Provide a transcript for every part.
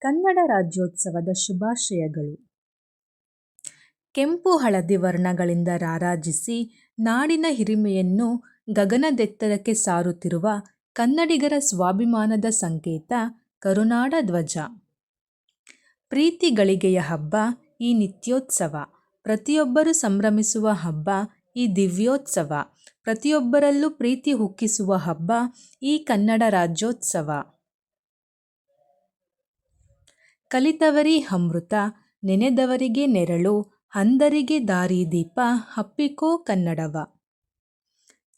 ಕನ್ನಡ ರಾಜ್ಯೋತ್ಸವದ ಶುಭಾಶಯಗಳು. ಕೆಂಪು ಹಳದಿ ವರ್ಣಗಳಿಂದ ರಾರಾಜಿಸಿ ನಾಡಿನ ಹಿರಿಮೆಯನ್ನು ಗಗನದೆತ್ತರಕ್ಕೆ ಸಾರುತ್ತಿರುವ ಕನ್ನಡಿಗರ ಸ್ವಾಭಿಮಾನದ ಸಂಕೇತ ಕರುನಾಡ ಧ್ವಜ. ಪ್ರೀತಿ ಗಳಿಗೆಯ ಹಬ್ಬ ಈ ನಿತ್ಯೋತ್ಸವ, ಪ್ರತಿಯೊಬ್ಬರು ಸಂಭ್ರಮಿಸುವ ಹಬ್ಬ ಈ ದಿವ್ಯೋತ್ಸವ, ಪ್ರತಿಯೊಬ್ಬರಲ್ಲೂ ಪ್ರೀತಿ ಹುಕ್ಕಿಸುವ ಹಬ್ಬ ಈ ಕನ್ನಡ ರಾಜ್ಯೋತ್ಸವ. ಕಲಿತವರಿ ಅಮೃತ, ನೆನೆದವರಿಗೆ ನೆರಳು, ಅಂಧರಿಗೆ ದಾರಿದೀಪ, ಅಪ್ಪಿಕೋ ಕನ್ನಡವ.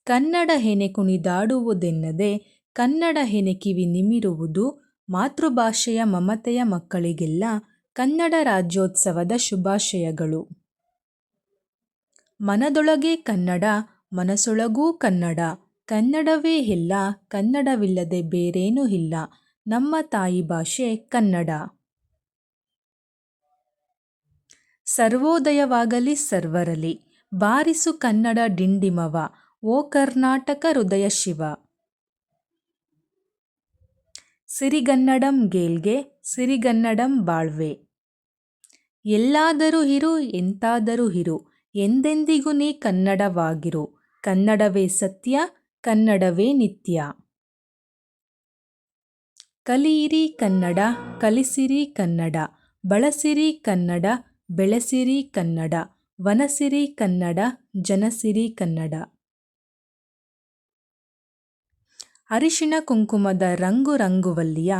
ಕನ್ನಡ ಹೆಣೆ ಕುಣಿದಾಡುವುದೆನ್ನದೆ ಕನ್ನಡ ಹೆಣೆ ಕಿವಿ ನಿಮಿರುವುದು, ಮಾತೃಭಾಷೆಯ ಮಮತೆಯ ಮಕ್ಕಳಿಗೆಲ್ಲ ಕನ್ನಡ ರಾಜ್ಯೋತ್ಸವದ ಶುಭಾಶಯಗಳು. ಮನದೊಳಗೆ ಕನ್ನಡ, ಮನಸೊಳಗೂ ಕನ್ನಡ, ಕನ್ನಡವೇ ಎಲ್ಲ, ಕನ್ನಡವಿಲ್ಲದೆ ಬೇರೇನೂ ಇಲ್ಲ, ನಮ್ಮ ತಾಯಿ ಭಾಷೆ ಕನ್ನಡ. ಸರ್ವೋದಯವಾಗಲಿ ಸರ್ವರಲಿ, ಬಾರಿಸು ಕನ್ನಡ ಡಿಂಡಿಮವ, ಓ ಕರ್ನಾಟಕ ಹೃದಯ ಶಿವ. ಸಿರಿಗನ್ನಡಂ ಗೆಲ್ಗೆ, ಸಿರಿಗನ್ನಡಂ ಬಾಳ್ವೆ. ಎಲ್ಲಾದರೂ ಇರು ಎಂತಾದರೂ ಇರು, ಎಂದೆಂದಿಗೂ ನೀ ಕನ್ನಡವಾಗಿರು, ಕನ್ನಡವೇ ಸತ್ಯ, ಕನ್ನಡವೇ ನಿತ್ಯ. ಕಲಿಯಿರಿ ಕನ್ನಡ, ಕಲಿಸಿರಿ ಕನ್ನಡ, ಬಳಸಿರಿ ಕನ್ನಡ, ಬೆಳೆಸಿರಿ ಕನ್ನಡ, ವನಸಿರಿ ಕನ್ನಡ, ಜನಸಿರಿ ಕನ್ನಡ. ಅರಿಶಿಣ ಕುಂಕುಮದ ರಂಗು ರಂಗುವಲ್ಲಿಯ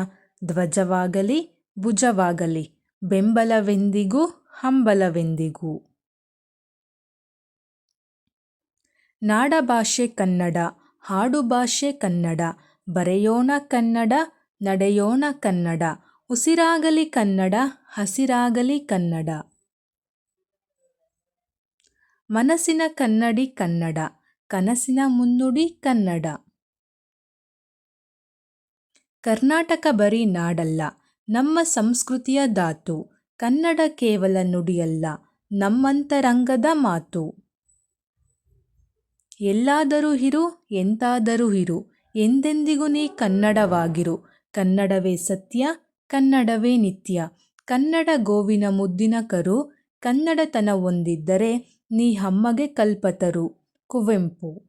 ಧ್ವಜವಾಗಲಿ ಭುಜವಾಗಲಿ, ಬೆಂಬಲವೆಂದಿಗೂ ಹಂಬಲವೆಂದಿಗೂ. ನಾಡಭಾಷೆ ಕನ್ನಡ, ಹಾಡುಭಾಷೆ ಕನ್ನಡ, ಬರೆಯೋಣ ಕನ್ನಡ, ನಡೆಯೋಣ ಕನ್ನಡ, ಉಸಿರಾಗಲಿ ಕನ್ನಡ, ಹಸಿರಾಗಲಿ ಕನ್ನಡ. ಮನಸ್ಸಿನ ಕನ್ನಡಿ ಕನ್ನಡ, ಕನಸಿನ ಮುನ್ನುಡಿ ಕನ್ನಡ. ಕರ್ನಾಟಕ ಬರೀ ನಾಡಲ್ಲ, ನಮ್ಮ ಸಂಸ್ಕೃತಿಯ ಧಾತು, ಕನ್ನಡ ಕೇವಲ ನುಡಿಯಲ್ಲ, ನಮ್ಮಂತರಂಗದ ಮಾತು. ಎಲ್ಲಾದರೂ ಇರು ಎಂತಾದರೂ ಇರು, ಎಂದೆಂದಿಗೂ ನೀ ಕನ್ನಡವಾಗಿರು, ಕನ್ನಡವೇ ಸತ್ಯ, ಕನ್ನಡವೇ ನಿತ್ಯ. ಕನ್ನಡ ಗೋವಿನ ಮುದ್ದಿನ ಕರು, ಕನ್ನಡತನ ಒಂದಿದ್ದರೆ ನೀ ಅಮ್ಮಗೆ ಕಲ್ಪತರು. ಕುವೆಂಪು.